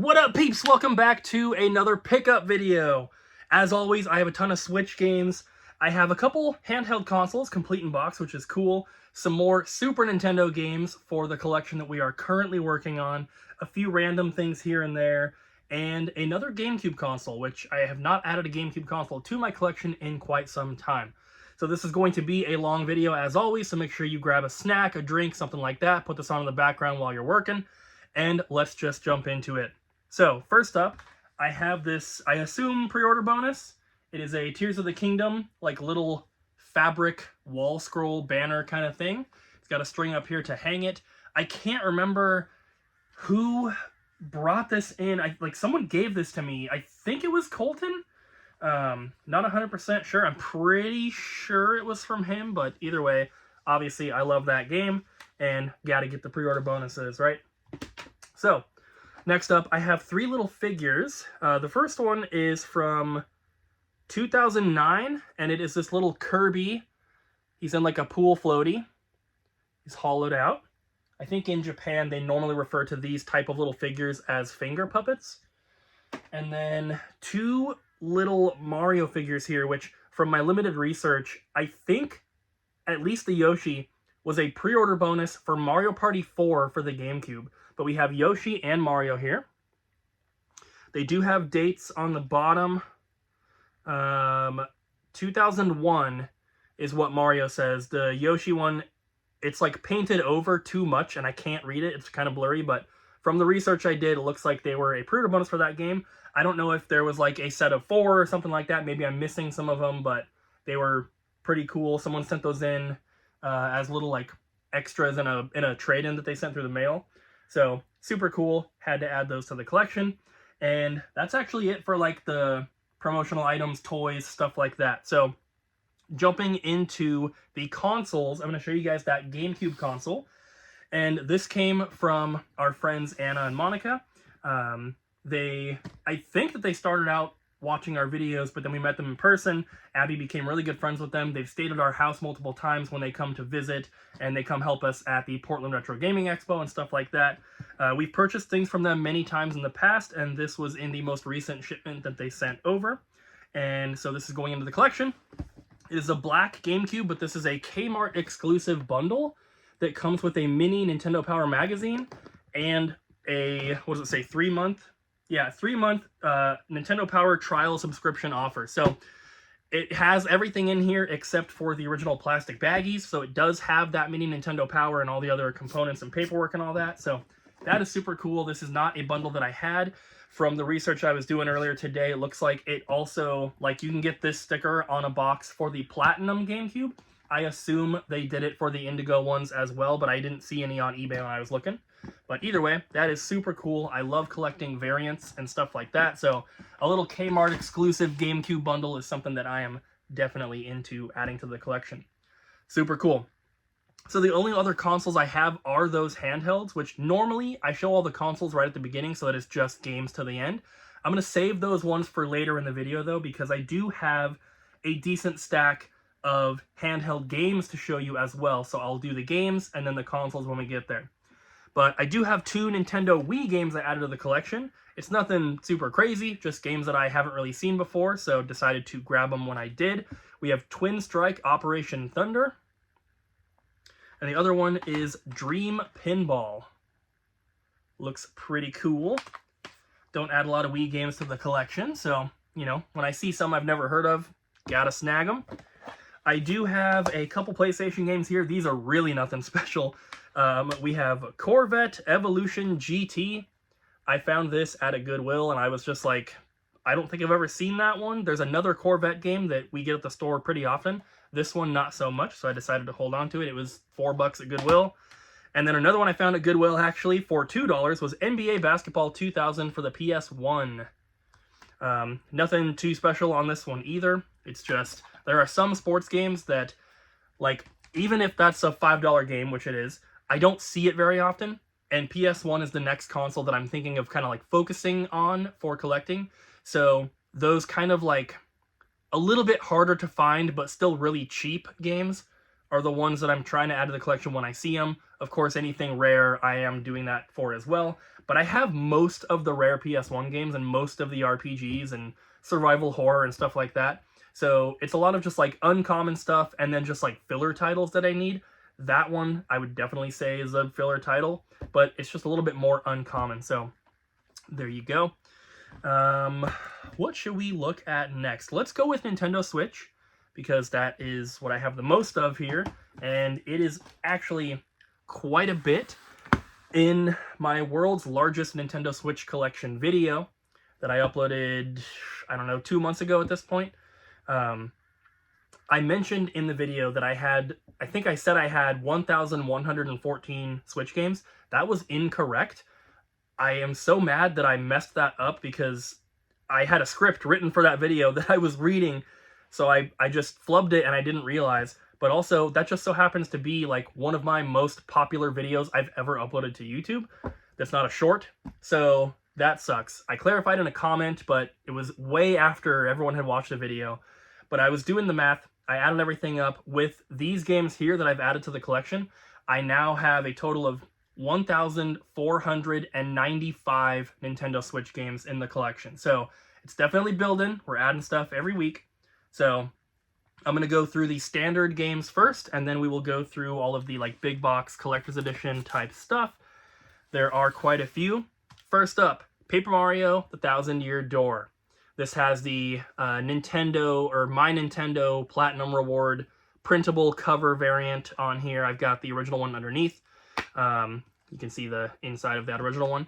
What up, peeps? Welcome back to another pickup video. As always, I have a ton of Switch games. I have a couple handheld consoles, complete in box, which is cool. Some more Super Nintendo games for the collection that we are currently working on. A few random things here and there. And another GameCube console, which I have not added a GameCube console to my collection in quite some time. So this is going to be a long video as always, so make sure you grab a snack, a drink, something like that. Put this on in the background while you're working. And let's just jump into it. So, first up, I have this, I assume, pre-order bonus. It is a Tears of the Kingdom, like, little fabric wall scroll banner kind of thing. It's got a string up here to hang it. I can't remember who brought this in. Someone gave this to me. I think it was Colton. Not 100% sure. I'm pretty sure it was from him, but either way, obviously, I love that game, and gotta get the pre-order bonuses, right? So, next up, I have three little figures. The first one is from 2009, and it is this little Kirby. He's in like a pool floaty. He's hollowed out. I think in Japan, they normally refer to these type of little figures as finger puppets. And then two little Mario figures here, which from my limited research, I think at least the Yoshi was a pre-order bonus for Mario Party 4 for the GameCube. But we have Yoshi and Mario here. They do have dates on the bottom. 2001 is what Mario says. The Yoshi one, it's like painted over too much and I can't read it. It's kind of blurry, but from the research I did, it looks like they were a pre-order bonus for that game. I don't know if there was like a set of 4 or something like that. Maybe I'm missing some of them, but they were pretty cool. Someone sent those in as little like extras in a trade-in that they sent through the mail. So, super cool. Had to add those to the collection. And that's actually it for like the promotional items, toys, stuff like that. So, jumping into the consoles, I'm going to show you guys that GameCube console. And this came from our friends Anna and Monica. I think that they started out watching our videos, but then we met them in person. Abby became really good friends with them. They've stayed at our house multiple times when they come to visit, and they come help us at the Portland Retro Gaming Expo and stuff like that. We've purchased things from them many times in the past, and this was in the most recent shipment that they sent over. And so this is going into the collection. It is a black GameCube, but this is a Kmart exclusive bundle that comes with a mini Nintendo Power magazine and a, what does it say, 3-month? Yeah, 3-month Nintendo Power trial subscription offer. So it has everything in here except for the original plastic baggies. So it does have that mini Nintendo Power and all the other components and paperwork and all that. So that is super cool. This is not a bundle that I had. From the research I was doing earlier today, it looks like it also, like you can get this sticker on a box for the Platinum GameCube. I assume they did it for the Indigo ones as well, but I didn't see any on eBay when I was looking. But either way, that is super cool. I love collecting variants and stuff like that. So a little Kmart exclusive GameCube bundle is something that I am definitely into adding to the collection. Super cool. So the only other consoles I have are those handhelds, which normally I show all the consoles right at the beginning so that it's just games to the end. I'm going to save those ones for later in the video though, because I do have a decent stack of handheld games to show you as well. So I'll do the games and then the consoles when we get there. But I do have 2 Nintendo Wii games I added to the collection. It's nothing super crazy, just games that I haven't really seen before, so decided to grab them when I did. We have Twin Strike Operation Thunder. And the other one is Dream Pinball. Looks pretty cool. Don't add a lot of Wii games to the collection, so, you know, when I see some I've never heard of, gotta snag them. I do have a couple PlayStation games here. These are really nothing special. We have Corvette Evolution GT. I found this at a Goodwill, and I was just like, I don't think I've ever seen that one. There's another Corvette game that we get at the store pretty often. This one, not so much, so I decided to hold on to it. It was $4 at Goodwill. And then another one I found at Goodwill, actually, for $2 was NBA Basketball 2000 for the PS1. Nothing too special on this one either. It's just, there are some sports games that, like, even if that's a $5 game, which it is, I don't see it very often, and PS1 is the next console that I'm thinking of kind of like focusing on for collecting. So those kind of like a little bit harder to find, but still really cheap games are the ones that I'm trying to add to the collection when I see them. Of course, anything rare, I am doing that for as well. But I have most of the rare PS1 games and most of the RPGs and survival horror and stuff like that. So it's a lot of just like uncommon stuff and then just like filler titles that I need. That one I would definitely say is a filler title, but it's just a little bit more uncommon. So there you go. What should we look at next? Let's go with Nintendo Switch, because that is what I have the most of here, and it is actually quite a bit. In my world's largest Nintendo Switch collection video that I uploaded, I don't know, 2 months ago at this point, I mentioned in the video that I think I said I had 1,114 Switch games. That was incorrect. I am so mad that I messed that up, because I had a script written for that video that I was reading, so I just flubbed it and I didn't realize. But also, that just so happens to be like one of my most popular videos I've ever uploaded to YouTube. That's not a short, so that sucks. I clarified in a comment, but it was way after everyone had watched the video. But I was doing the math, I added everything up. With these games here that I've added to the collection, I now have a total of 1,495 Nintendo Switch games in the collection. So it's definitely building. We're adding stuff every week. So I'm going to go through the standard games first, and then we will go through all of the like big box collector's edition type stuff. There are quite a few. First up, Paper Mario: The Thousand Year Door. This has the Nintendo, or My Nintendo Platinum Reward printable cover variant on here. I've got the original one underneath. You can see the inside of that original one.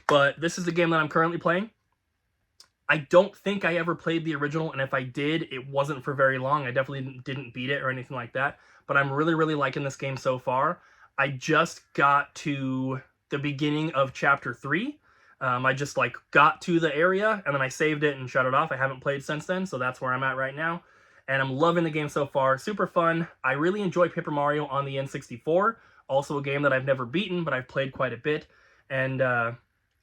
But this is the game that I'm currently playing. I don't think I ever played the original, and if I did, it wasn't for very long. I definitely didn't beat it or anything like that. But I'm really, really liking this game so far. I just got to the beginning of Chapter 3. I just like got to the area, and then I saved it and shut it off. I haven't played since then, so that's where I'm at right now. And I'm loving the game so far. Super fun. I really enjoy Paper Mario on the N64. Also a game that I've never beaten, but I've played quite a bit. And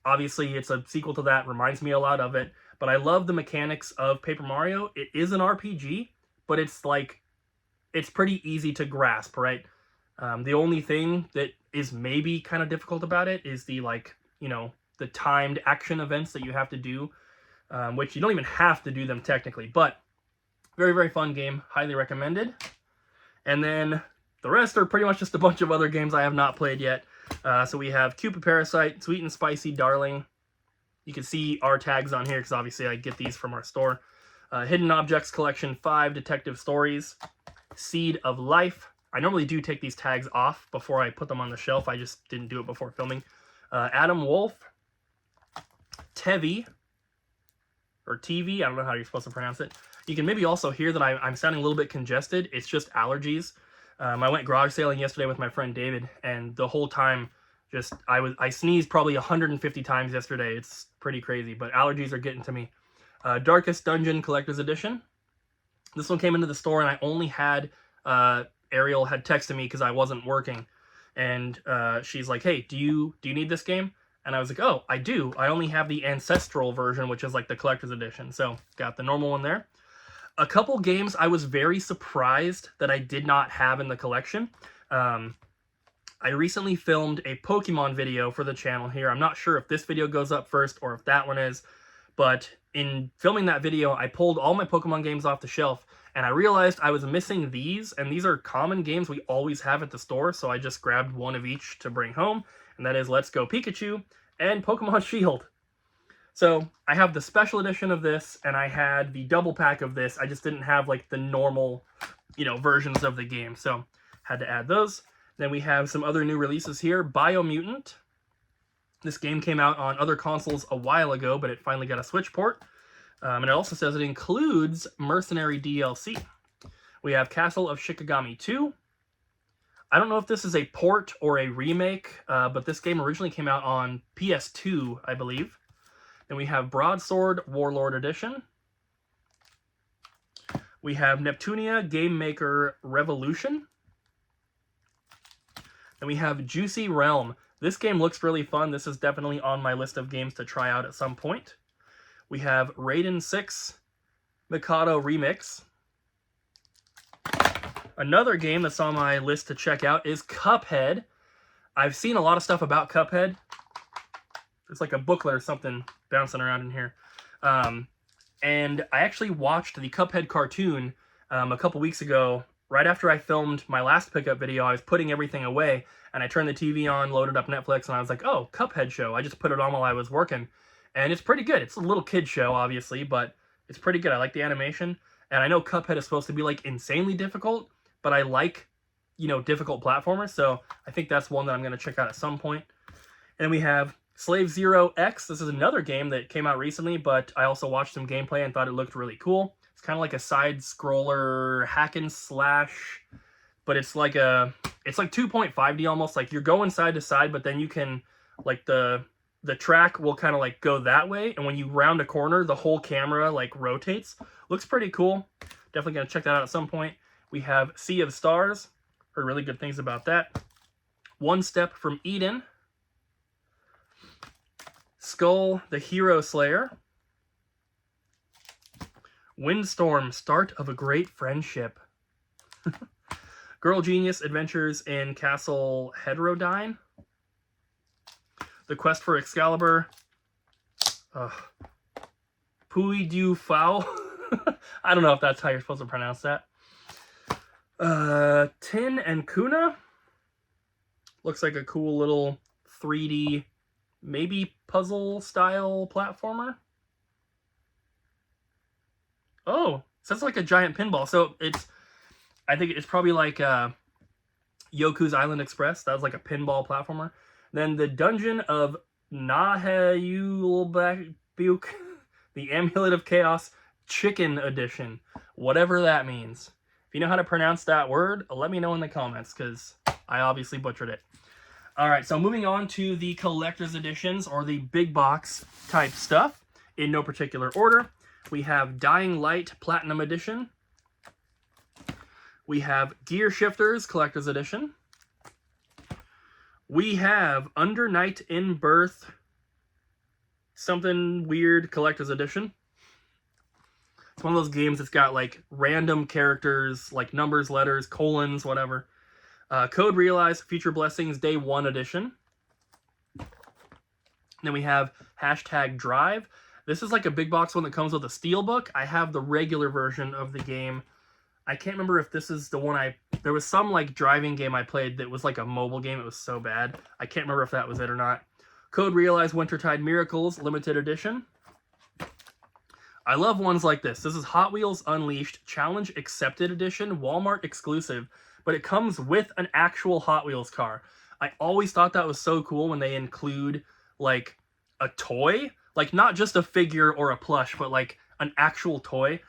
obviously it's a sequel to that, reminds me a lot of it. But I love the mechanics of Paper Mario. It is an RPG, but it's like, it's pretty easy to grasp, right? The only thing that is maybe kind of difficult about it is the, like, you know, the timed action events that you have to do, which you don't even have to do them technically, but very, very fun game. Highly recommended. And then the rest are pretty much just a bunch of other games I have not played yet. So we have Cupid Parasite, Sweet and Spicy Darling. You can see our tags on here because obviously I get these from our store. Hidden Objects Collection 5, Detective Stories, Seed of Life. I normally do take these tags off before I put them on the shelf. I just didn't do it before filming. Adam Wolf, Tevi, or TV, I don't know how you're supposed to pronounce it. You can maybe also hear that I'm sounding a little bit congested. It's just allergies. I went garage sailing yesterday with my friend David, and the whole time, I sneezed probably 150 times yesterday. It's pretty crazy, but allergies are getting to me. Darkest Dungeon Collector's Edition. This one came into the store, and I only had, Ariel had texted me because I wasn't working, and she's like, hey, do you need this game? And I was like, oh, I do. I only have the Ancestral version, which is like the collector's edition. So got the normal one there. A couple games I was very surprised that I did not have in the collection. I recently filmed a Pokemon video for the channel here. I'm not sure if this video goes up first or if that one is, but in filming that video, I pulled all my Pokemon games off the shelf, and I realized I was missing these, and these are common games we always have at the store, so I just grabbed one of each to bring home, and that is Let's Go Pikachu and Pokemon Shield. So I have the special edition of this, and I had the double pack of this. I just didn't have like the normal, you know, versions of the game, so had to add those. Then we have some other new releases here. Biomutant. This game came out on other consoles a while ago, but it finally got a Switch port. And it also says it includes Mercenary DLC. We have Castle of Shikigami 2. I don't know if this is a port or a remake, but this game originally came out on PS2, I believe. Then we have Broadsword Warlord Edition. We have Neptunia Game Maker Revolution. Then we have Juicy Realm. This game looks really fun. This is definitely on my list of games to try out at some point. We have Raiden 6 Mikado Remix. Another game that's on my list to check out is Cuphead. I've seen a lot of stuff about Cuphead. There's like a booklet or something bouncing around in here. And I actually watched the Cuphead cartoon a couple weeks ago. Right after I filmed my last pickup video, I was putting everything away, and I turned the TV on, loaded up Netflix, and I was like, oh, Cuphead show. I just put it on while I was working, and it's pretty good. It's a little kid show, obviously, but it's pretty good. I like the animation, and I know Cuphead is supposed to be, like, insanely difficult, but I like, you know, difficult platformers, so I think that's one that I'm going to check out at some point. And we have Slave Zero X. This is another game that came out recently, but I also watched some gameplay and thought it looked really cool. It's kind of like a side-scroller hack and slash, but it's like 2.5D almost. Like you're going side to side, but then you can, like the track will kind of like go that way, and when you round a corner, the whole camera like rotates. Looks pretty cool. Definitely gonna check that out at some point. We have Sea of Stars. Heard really good things about that. One Step from Eden. Skull the Hero Slayer. Windstorm, Start of a Great Friendship. Girl Genius Adventures in Castle Heterodyne. The Quest for Excalibur. Puy du Fou. I don't know if that's how you're supposed to pronounce that. Tin and Kuna. Looks like a cool little 3D, maybe puzzle-style platformer. Oh, so it's like a giant pinball. So I think it's probably like Yoku's Island Express. That was like a pinball platformer. Then the Dungeon of Nahayulbuk, the Amulet of Chaos Chicken Edition. Whatever that means. If you know how to pronounce that word, let me know in the comments, because I obviously butchered it. Alright, so moving on to the collector's editions, or the big box type stuff, in no particular order. We have Dying Light Platinum Edition. We have Gear Shifters Collector's Edition. We have Under Night in Birth something weird Collector's Edition. It's one of those games that's got like random characters, like numbers, letters, colons, whatever. Code Realize Future Blessings Day 1 Edition. Then we have Hashtag Drive. This is like a big box one that comes with a steelbook. I have the regular version of the game. I can't remember if this is the one there was some like driving game I played that was like a mobile game. It was so bad. I can't remember if that was it or not. Code Realize Wintertide Miracles Limited Edition. I love ones like this. This is Hot Wheels Unleashed Challenge Accepted Edition, Walmart exclusive, but it comes with an actual Hot Wheels car. I always thought that was so cool when they include like a toy, like not just a figure or a plush, but like an actual toy.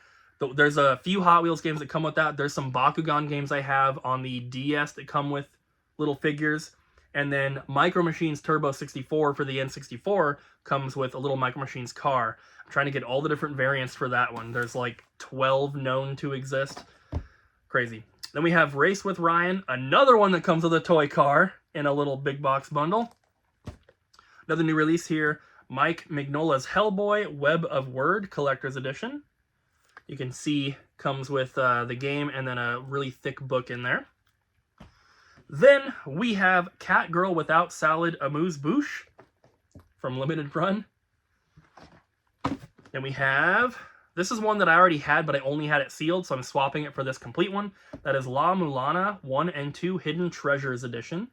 There's a few Hot Wheels games that come with that. There's some Bakugan games I have on the DS that come with little figures. And then Micro Machines Turbo 64 for the N64 comes with a little Micro Machines car. I'm trying to get all the different variants for that one. There's like 12 known to exist. Crazy. Then we have Race with Ryan, another one that comes with a toy car in a little big box bundle. Another new release here, Mike Mignola's Hellboy Web of Word Collector's Edition. You can see comes with the game and then a really thick book in there. Then we have Catgirl Without Salad Amuse-Bouche from Limited Run. Then we have, this is one that I already had, but I only had it sealed, so I'm swapping it for this complete one. That is La Mulana 1 and 2 Hidden Treasures Edition.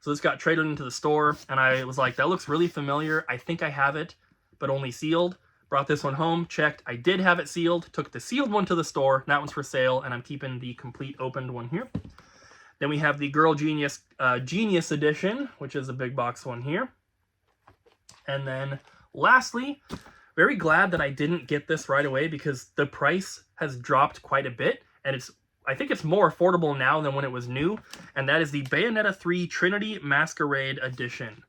So this got traded into the store, and I was like, that looks really familiar. I think I have it, but only sealed. Brought this one home, checked. I did have it sealed. Took the sealed one to the store. That one's for sale, and I'm keeping the complete opened one here. Then we have the Girl Genius Genius Edition, which is a big box one here. And then lastly, very glad that I didn't get this right away because the price has dropped quite a bit, and I think it's more affordable now than when it was new, and that is the Bayonetta 3 Trinity Masquerade Edition.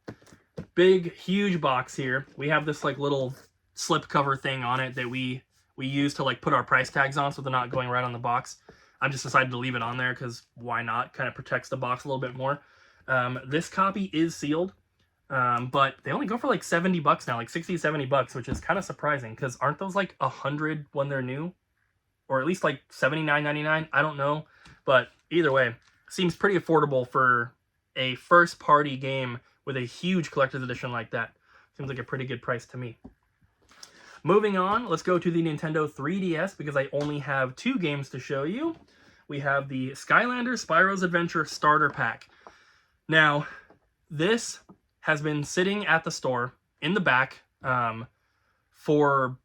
Big, huge box here. We have this like little slip cover thing on it that we use to like put our price tags on so they're not going right on the box. I'm just decided to leave it on there because why not? Kind of protects the box a little bit more. This copy is sealed, but they only go for like 70 bucks now, like 60, 70 bucks, which is kind of surprising because aren't those like 100 when they're new? Or at least like $79.99, I don't know. But either way, seems pretty affordable for a first-party game with a huge collector's edition like that. Seems like a pretty good price to me. Moving on, let's go to the Nintendo 3DS because I only have 2 games to show you. We have the Skylanders Spyro's Adventure Starter Pack. Now, this has been sitting at the store in the back for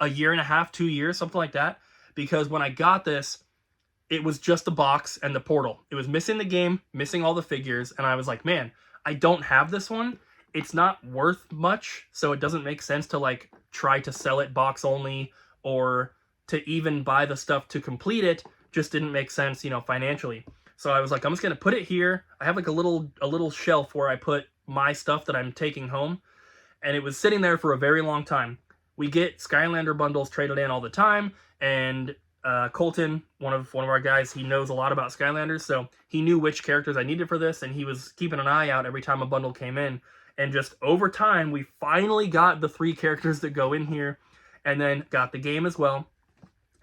a year and a half, 2 years, something like that. Because when I got this, it was just the box and the portal. It was missing the game, missing all the figures, and I was like, man, I don't have this one. It's not worth much, so it doesn't make sense to like try to sell it box only or to even buy the stuff to complete it. Just didn't make sense, you know, financially. So I was like, I'm just gonna put it here. I have like a little shelf where I put my stuff that I'm taking home, and it was sitting there for a very long time. We get Skylander bundles traded in all the time, and Colton, one of our guys, he knows a lot about Skylanders, so he knew which characters I needed for this, and he was keeping an eye out every time a bundle came in. And just over time, we finally got the 3 characters that go in here, and then got the game as well.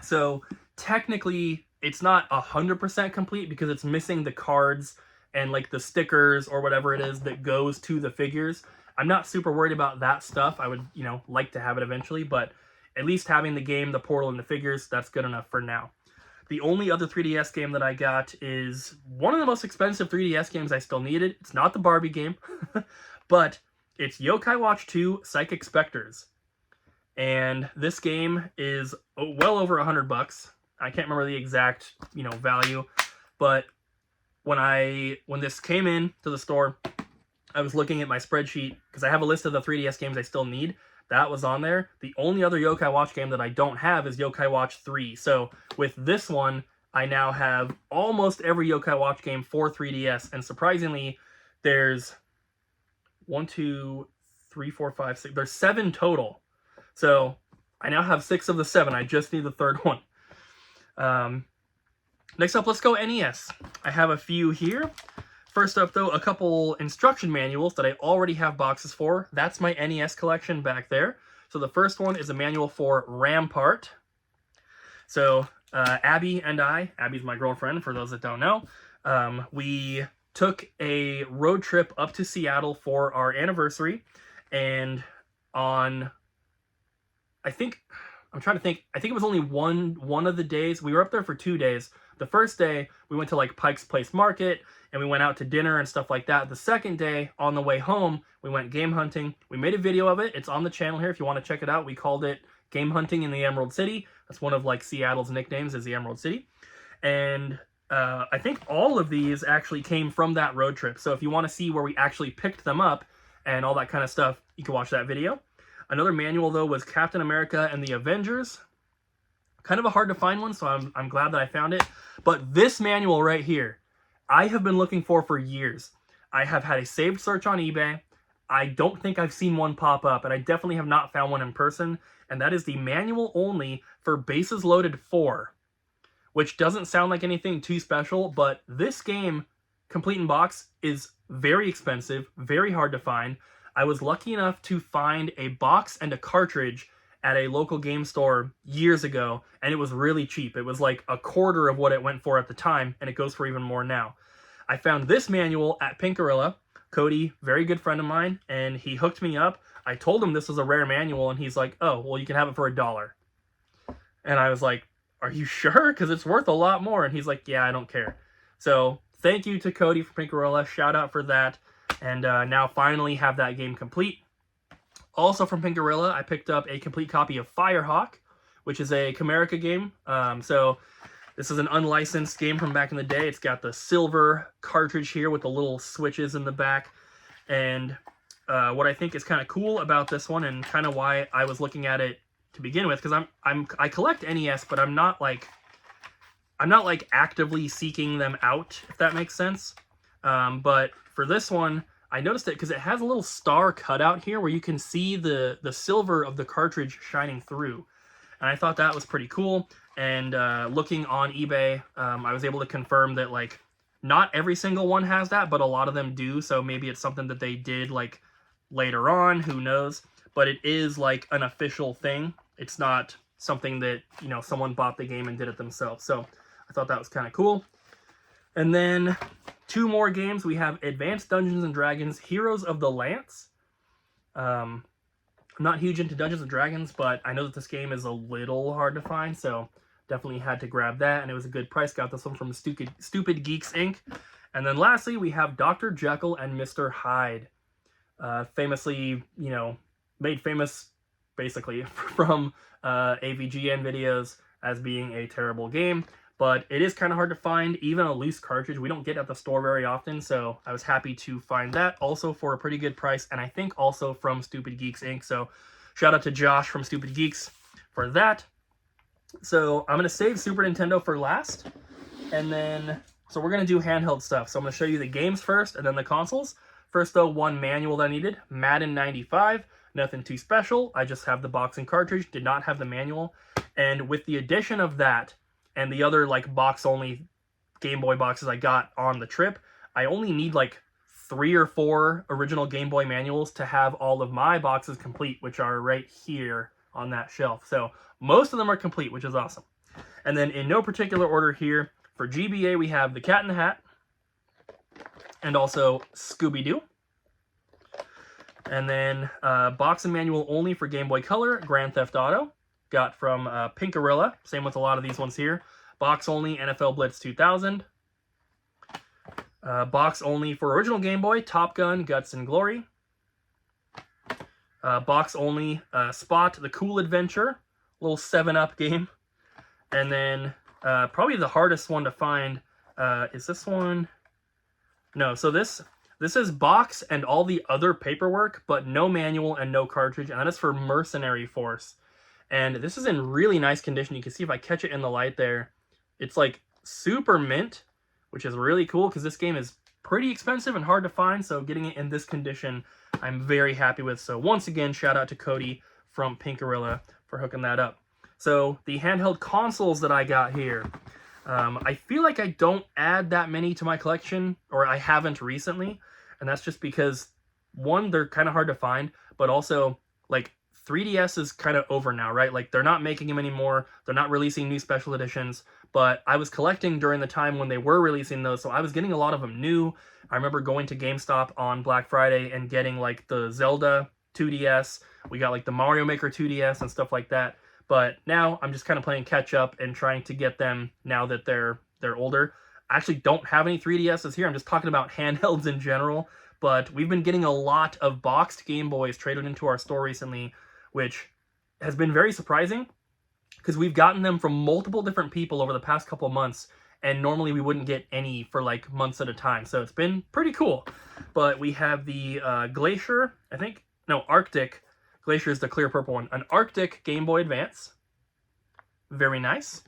So technically, it's not 100% complete because it's missing the cards and like the stickers or whatever it is that goes to the figures. I'm not super worried about that stuff. I would, you know, like to have it eventually, but at least having the game, the portal, and the figures, that's good enough for now. The only other 3DS game that I got is one of the most expensive 3DS games I still needed. It's not the Barbie game, but it's Yokai Watch 2 Psychic Spectres. And this game is well over $100. I can't remember the exact, you know, value, but when this came in to the store, I was looking at my spreadsheet because I have a list of the 3DS games I still need. That was on there. The only other Yokai Watch game that I don't have is Yokai Watch 3. So with this one, I now have almost every Yokai Watch game for 3DS. And surprisingly, there's 1, 2, 3, 4, 5, 6. There's 7 total. So I now have 6 of the 7. I just need the 3rd one. Next up, let's go NES. I have a few here. First up, though, a couple instruction manuals that I already have boxes for. That's my NES collection back there. So the first one is a manual for Rampart. So Abby and I, Abby's my girlfriend, for those that don't know, we took a road trip up to Seattle for our anniversary. And on, I think it was only one of the days. We were up there for 2 days. The first day, we went to like Pike's Place Market, and we went out to dinner and stuff like that. The second day, on the way home, we went game hunting. We made a video of it. It's on the channel here if you want to check it out. We called it Game Hunting in the Emerald City. That's one of like Seattle's nicknames, is the Emerald City. And I think all of these actually came from that road trip. So if you want to see where we actually picked them up and all that kind of stuff, you can watch that video. Another manual, though, was Captain America and the Avengers. Kind of a hard to find one, so I'm glad that I found it. But this manual right here, I have been looking for years. I have had a saved search on eBay. I don't think I've seen one pop up, and I definitely have not found one in person. And that is the manual only for Bases Loaded 4, which doesn't sound like anything too special, but this game, complete in box, is very expensive, very hard to find. I was lucky enough to find a box and a cartridge at a local game store years ago, and it was really cheap. It was like a quarter of what it went for at the time, and it goes for even more now. I found this manual at Pink Gorilla. Cody, very good friend of mine, and he hooked me up. I told him this was a rare manual, and he's like, oh, well, you can have it for $1. And I was like, are you sure? Because it's worth a lot more. And he's like, yeah, I don't care. So thank you to Cody from Pink Gorilla. Shout out for that. And now finally have that game complete. Also from Pink Gorilla, I picked up a complete copy of Firehawk, which is a Comerica game. So this is an unlicensed game from back in the day. It's got the silver cartridge here with the little switches in the back. And what I think is kind of cool about this one, and kind of why I was looking at it to begin with, because I collect NES, but I'm not like actively seeking them out, if that makes sense. But for this one, I noticed it because it has a little star cutout here where you can see the silver of the cartridge shining through. And I thought that was pretty cool. And looking on eBay, I was able to confirm that like not every single one has that, but a lot of them do. So maybe it's something that they did like later on, who knows. But it is like an official thing. It's not something that, you know, someone bought the game and did it themselves. So I thought that was kind of cool. And then 2 more games. We have Advanced Dungeons & Dragons Heroes of the Lance. I'm not huge into Dungeons & Dragons, but I know that this game is a little hard to find, so definitely had to grab that, and it was a good price. Got this one from Stupid Geeks Inc. And then lastly, we have Dr. Jekyll and Mr. Hyde. Famously, you know, made famous, basically, from AVGN videos as being a terrible game. But it is kind of hard to find, even a loose cartridge. We don't get at the store very often, so I was happy to find that, also for a pretty good price, and I think also from Stupid Geeks Inc. So shout out to Josh from Stupid Geeks for that. So I'm going to save Super Nintendo for last, and then, so we're going to do handheld stuff. So I'm going to show you the games first, and then the consoles. First, though, one manual that I needed, Madden 95. Nothing too special. I just have the box and cartridge, did not have the manual. And with the addition of that, and the other like box-only Game Boy boxes I got on the trip, I only need like 3 or 4 original Game Boy manuals to have all of my boxes complete, which are right here on that shelf. So most of them are complete, which is awesome. And then in no particular order here, for GBA we have The Cat in the Hat, and also Scooby-Doo. And then box and manual only for Game Boy Color, Grand Theft Auto. Got from Pinkarilla, same with a lot of these ones here. Box only, NFL Blitz 2000. Box only for original Game Boy, Top Gun, Guts and Glory. Box only, Spot, The Cool Adventure, little 7-Up game. And then probably the hardest one to find is this one. No, so this is box and all the other paperwork, but no manual and no cartridge, and that is for Mercenary Force. And this is in really nice condition. You can see if I catch it in the light there, it's like super mint, which is really cool because this game is pretty expensive and hard to find, so getting it in this condition, I'm very happy with. So once again, shout out to Cody from Pinkarilla for hooking that up. So the handheld consoles that I got here, I feel like I don't add that many to my collection, or I haven't recently, and that's just because, one, they're kind of hard to find, but also, like, 3DS is kind of over now, right? Like, they're not making them anymore, they're not releasing new special editions, but I was collecting during the time when they were releasing those, so I was getting a lot of them new. I remember going to GameStop on Black Friday and getting, like, the Zelda 2DS, we got, like, the Mario Maker 2DS and stuff like that, but now I'm just kind of playing catch-up and trying to get them now that they're older. I actually don't have any 3DSs here, I'm just talking about handhelds in general, but we've been getting a lot of boxed Game Boys traded into our store recently, which has been very surprising because we've gotten them from multiple different people over the past couple months, and normally we wouldn't get any for like months at a time, so it's been pretty cool. But we have the Glacier, I think, no, Arctic. Glacier is the clear purple one. An Arctic Game Boy Advance. Very nice.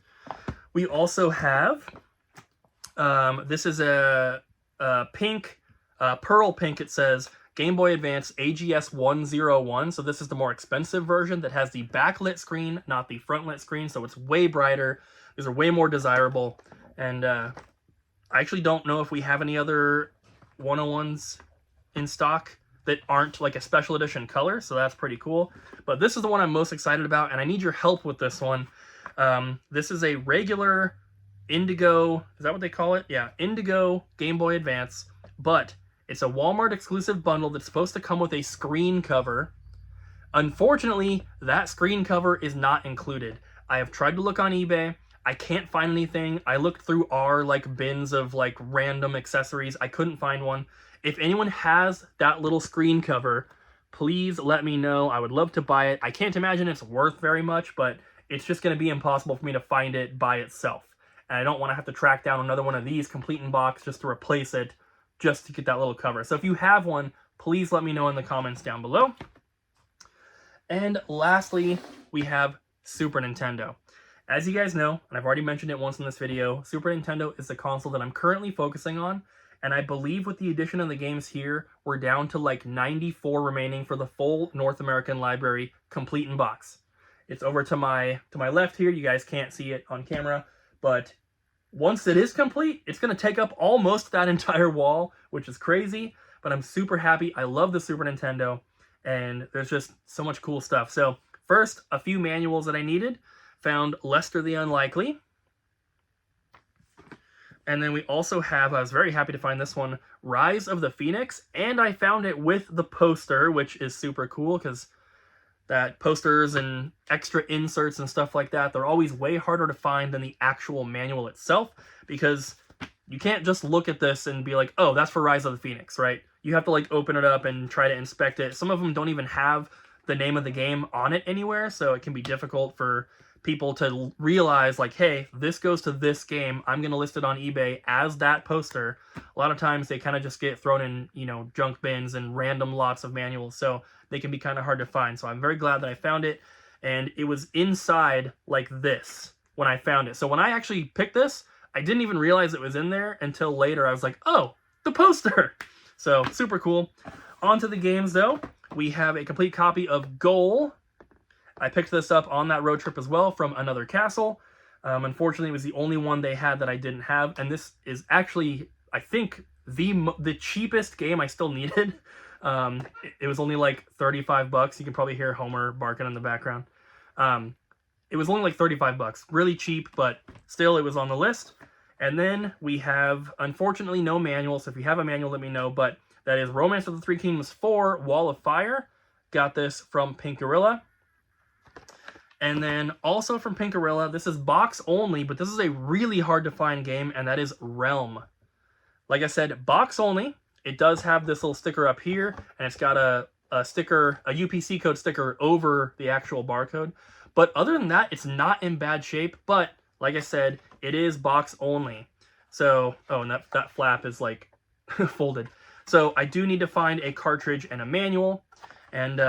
We also have, this is a pink, pearl pink, it says, Game Boy Advance AGS 101, so this is the more expensive version that has the backlit screen, not the frontlit screen, so it's way brighter. These are way more desirable, and I actually don't know if we have any other 101s in stock that aren't like a special edition color, so that's pretty cool. But this is the one I'm most excited about, and I need your help with this one. This is a regular Indigo, is that what they call it? Yeah, Indigo Game Boy Advance, but it's a Walmart exclusive bundle that's supposed to come with a screen cover. Unfortunately, that screen cover is not included. I have tried to look on eBay. I can't find anything. I looked through our like bins of like random accessories. I couldn't find one. If anyone has that little screen cover, please let me know. I would love to buy it. I can't imagine it's worth very much, but it's just going to be impossible for me to find it by itself. And I don't want to have to track down another one of these complete in box just to replace it, just to get that little cover. So if you have one, please let me know in the comments down below. And lastly, we have Super Nintendo. As you guys know, and I've already mentioned it once in this video, Super Nintendo is the console that I'm currently focusing on, and I believe with the addition of the games here, we're down to like 94 remaining for the full North American library, complete in box. It's over to my left here. You guys can't see it on camera, but once it is complete, it's going to take up almost that entire wall, which is crazy, but I'm super happy. I love the Super Nintendo, and there's just so much cool stuff. So first, a few manuals that I needed. Found Lester the Unlikely. And then we also have, I was very happy to find this one, Rise of the Phoenix, and I found it with the poster, which is super cool because that posters and extra inserts and stuff like that, they're always way harder to find than the actual manual itself, because you can't just look at this and be like, oh, that's for Rise of the Phoenix, right? You have to like open it up and try to inspect it. Some of them don't even have the name of the game on it anywhere, so it can be difficult for people to realize like, hey, this goes to this game, I'm going to list it on eBay as that poster. A lot of times they kind of just get thrown in, you know, junk bins and random lots of manuals, so they can be kind of hard to find. So I'm very glad that I found it, and it was inside like this when I found it. So when I actually picked this, I didn't even realize it was in there until later. I was like, oh, the poster! So super cool. On to the games though. We have a complete copy of Goal. I picked this up on that road trip as well from Another Castle. Unfortunately, it was the only one they had that I didn't have, and this is actually, I think, the cheapest game I still needed. It was only like 35 bucks. You can probably hear Homer barking in the background. It was only like 35 bucks. Really cheap, but still it was on the list. And then we have, unfortunately, no manual, so if you have a manual, let me know, but that is Romance of the Three Kingdoms 4, Wall of Fire. Got this from Pink Gorilla. And then also from Pink Gorilla, this is box only, but this is a really hard to find game, and that is Realm. Like I said, box only. It does have this little sticker up here, and it's got a sticker, a UPC code sticker over the actual barcode. But other than that, it's not in bad shape, but like I said, it is box only. So, oh, and that flap is like folded. So I do need to find a cartridge and a manual, and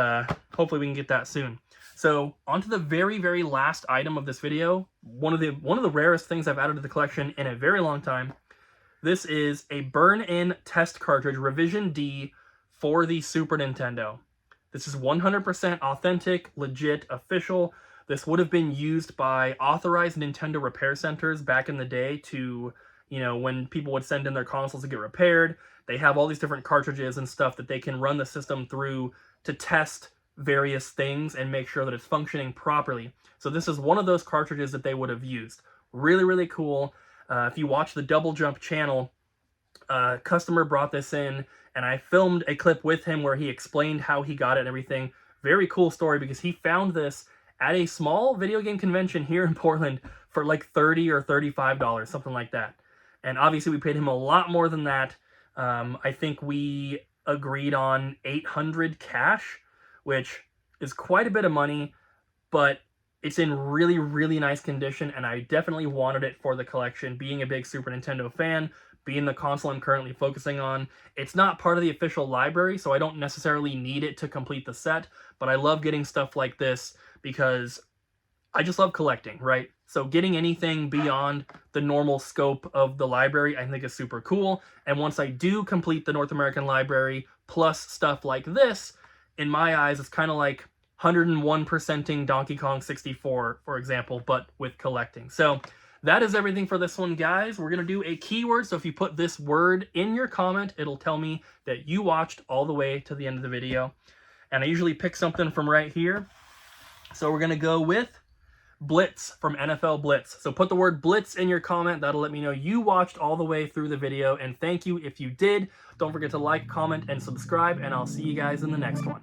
hopefully we can get that soon. So onto the very, very last item of this video, one of the rarest things I've added to the collection in a very long time. This is a burn-in test cartridge, Revision D, for the Super Nintendo. This is 100% authentic, legit, official. This would have been used by authorized Nintendo repair centers back in the day to, you know, when people would send in their consoles to get repaired. They have all these different cartridges and stuff that they can run the system through to test various things and make sure that it's functioning properly. So this is one of those cartridges that they would have used. Really, really cool. If you watch the Double Jump channel, a customer brought this in, and I filmed a clip with him where he explained how he got it and everything. Very cool story, because he found this at a small video game convention here in Portland for like $30 or $35, something like that. And obviously we paid him a lot more than that. I think we agreed on $800 cash, which is quite a bit of money, but it's in really, really nice condition, and I definitely wanted it for the collection. Being a big Super Nintendo fan, being the console I'm currently focusing on, it's not part of the official library, so I don't necessarily need it to complete the set, but I love getting stuff like this because I just love collecting, right? So getting anything beyond the normal scope of the library I think is super cool, and once I do complete the North American library, plus stuff like this, in my eyes, it's kind of like 101%ing Donkey Kong 64, for example, but with collecting. So that is everything for this one, guys. We're going to do a keyword, so if you put this word in your comment, it'll tell me that you watched all the way to the end of the video. And I usually pick something from right here. So we're going to go with Blitz from NFL Blitz. So put the word Blitz in your comment. That'll let me know you watched all the way through the video. And thank you if you did. Don't forget to like, comment, and subscribe, and I'll see you guys in the next one.